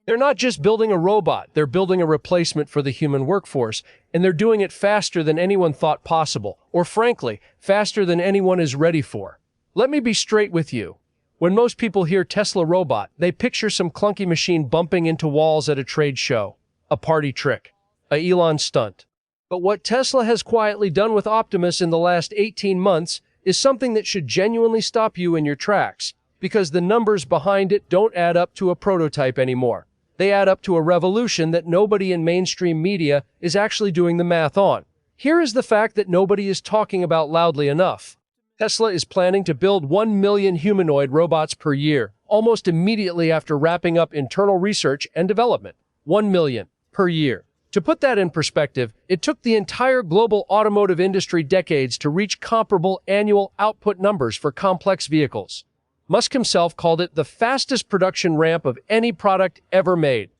They're not just building a robot, they're building a replacement for the human workforce, and they're doing it faster than anyone thought possible, or frankly, faster than anyone is ready for. Let me be straight with you. When most people hear Tesla robot, they picture some clunky machine bumping into walls at a trade show, a party trick, a Elon stunt. But what Tesla has quietly done with Optimus in the last 18 months is something that should genuinely stop you in your tracks, because the numbers behind it don't add up to a prototype anymore. They add up to a revolution that nobody in mainstream media is actually doing the math on. Here is the fact that nobody is talking about loudly enough. Tesla is planning to build 1 million humanoid robots per year, almost immediately after wrapping up internal research and development. 1 million per year. To put that in perspective, it took the entire global automotive industry decades to reach comparable annual output numbers for complex vehicles. Musk himself called it the fastest production ramp of any product ever made.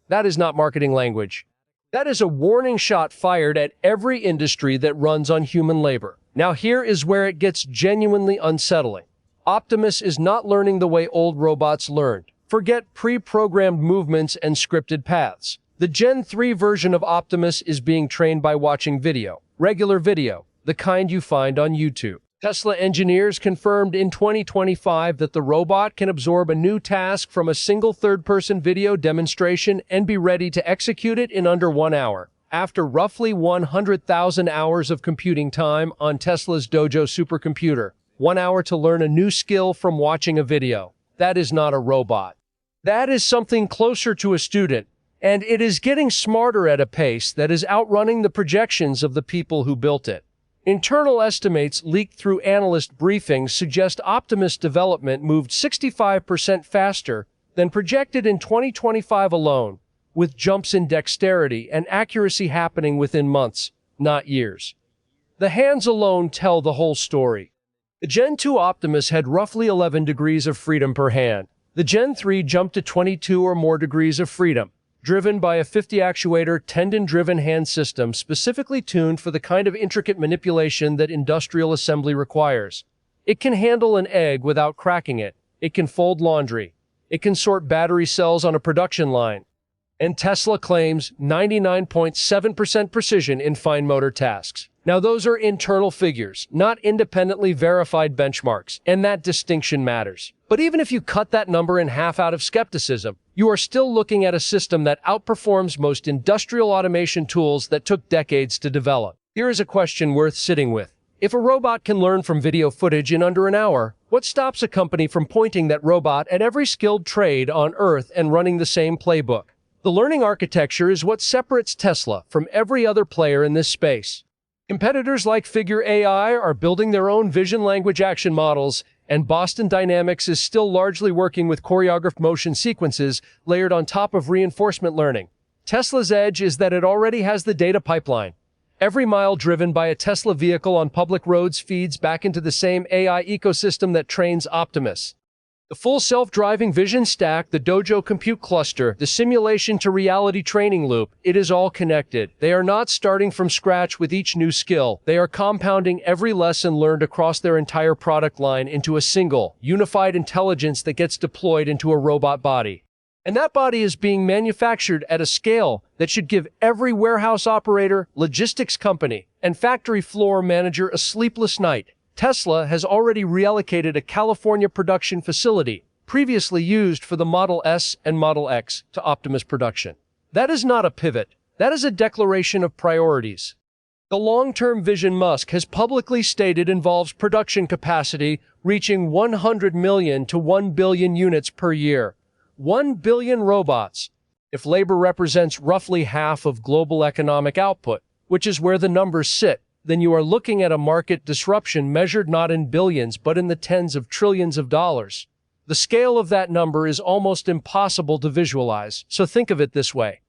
That is not marketing language. That is a warning shot fired at every industry that runs on human labor. Now here is where it gets genuinely unsettling. Optimus is not learning the way old robots learned. Forget pre-programmed movements and scripted paths. The Gen 3 version of Optimus is being trained by watching video, regular video, the kind you find on YouTube. Tesla engineers confirmed in 2025 that the robot can absorb a new task from a single third-person video demonstration and be ready to execute it in under 1 hour. After roughly 100,000 hours of computing time on Tesla's Dojo supercomputer, 1 hour to learn a new skill from watching a video. That is not a robot. That is something closer to a student, and it is getting smarter at a pace that is outrunning the projections of the people who built it. Internal estimates leaked through analyst briefings suggest Optimus development moved 65% faster than projected in 2025 alone, with jumps in dexterity and accuracy happening within months, not years. The hands alone tell the whole story. The Gen 2 Optimus had roughly 11 degrees of freedom per hand. The Gen 3 jumped to 22 or more degrees of freedom, driven by a 50-actuator, tendon-driven hand system specifically tuned for the kind of intricate manipulation that industrial assembly requires. It can handle an egg without cracking it. It can fold laundry. It can sort battery cells on a production line. And Tesla claims 99.7% precision in fine motor tasks. Now those are internal figures, not independently verified benchmarks, and that distinction matters. But even if you cut that number in half out of skepticism, you are still looking at a system that outperforms most industrial automation tools that took decades to develop. Here is a question worth sitting with. If a robot can learn from video footage in under an hour, what stops a company from pointing that robot at every skilled trade on Earth and running the same playbook? The learning architecture is what separates Tesla from every other player in this space. Competitors like Figure AI are building their own vision language action models, and Boston Dynamics is still largely working with choreographed motion sequences layered on top of reinforcement learning. Tesla's edge is that it already has the data pipeline. Every mile driven by a Tesla vehicle on public roads feeds back into the same AI ecosystem that trains Optimus. The full self-driving vision stack, the Dojo compute cluster, the simulation to reality training loop, it is all connected. They are not starting from scratch with each new skill. They are compounding every lesson learned across their entire product line into a single, unified intelligence that gets deployed into a robot body. And that body is being manufactured at a scale that should give every warehouse operator, logistics company, and factory floor manager a sleepless night. Tesla has already reallocated a California production facility, previously used for the Model S and Model X, to Optimus production. That is not a pivot. That is a declaration of priorities. The long-term vision Musk has publicly stated involves production capacity reaching 100 million to 1 billion units per year. 1 billion robots. If labor represents roughly half of global economic output, which is where the numbers sit, then you are looking at a market disruption measured not in billions but in the tens of trillions of dollars. The scale of that number is almost impossible to visualize, so think of it this way.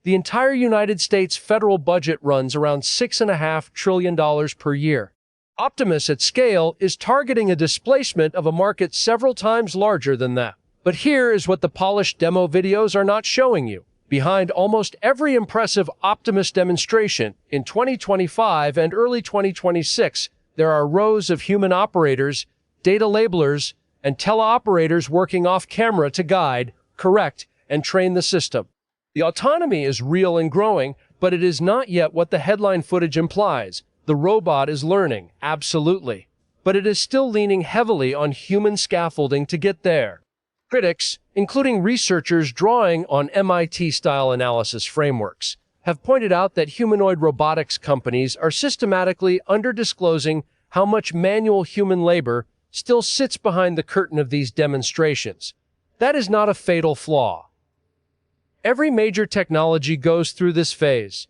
The entire United States federal budget runs around $6.5 trillion per year. Optimus at scale is targeting a displacement of a market several times larger than that. But here is what the polished demo videos are not showing you. Behind almost every impressive Optimus demonstration in 2025 and early 2026, there are rows of human operators, data labelers, and teleoperators working off camera to guide, correct, and train the system. The autonomy is real and growing, but it is not yet what the headline footage implies. The robot is learning, absolutely, but it is still leaning heavily on human scaffolding to get there. Critics, including researchers drawing on MIT-style analysis frameworks, have pointed out that humanoid robotics companies are systematically underdisclosing how much manual human labor still sits behind the curtain of these demonstrations. That is not a fatal flaw. Every major technology goes through this phase,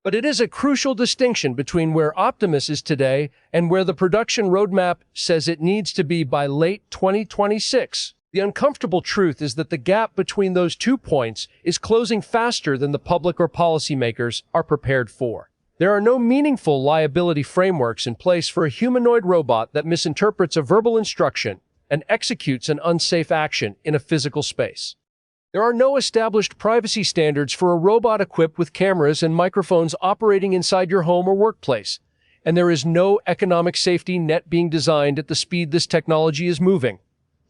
but it is a crucial distinction between where Optimus is today and where the production roadmap says it needs to be by late 2026. The uncomfortable truth is that the gap between those 2 points is closing faster than the public or policymakers are prepared for. There are no meaningful liability frameworks in place for a humanoid robot that misinterprets a verbal instruction and executes an unsafe action in a physical space. There are no established privacy standards for a robot equipped with cameras and microphones operating inside your home or workplace, and there is no economic safety net being designed at the speed this technology is moving.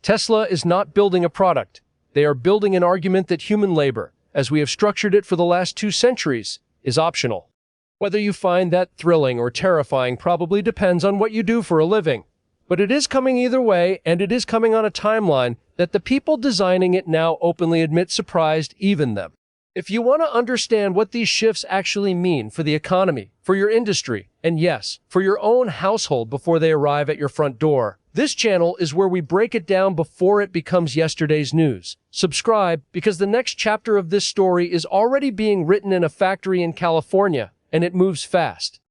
Tesla is not building a product. They are building an argument that human labor, as we have structured it for the last 2 centuries, is optional. Whether you find that thrilling or terrifying probably depends on what you do for a living. But it is coming either way, and it is coming on a timeline that the people designing it now openly admit surprised even them. If you want to understand what these shifts actually mean for the economy, for your industry, and yes, for your own household before they arrive at your front door, this channel is where we break it down before it becomes yesterday's news. Subscribe, because the next chapter of this story is already being written in a factory in California, and it moves fast.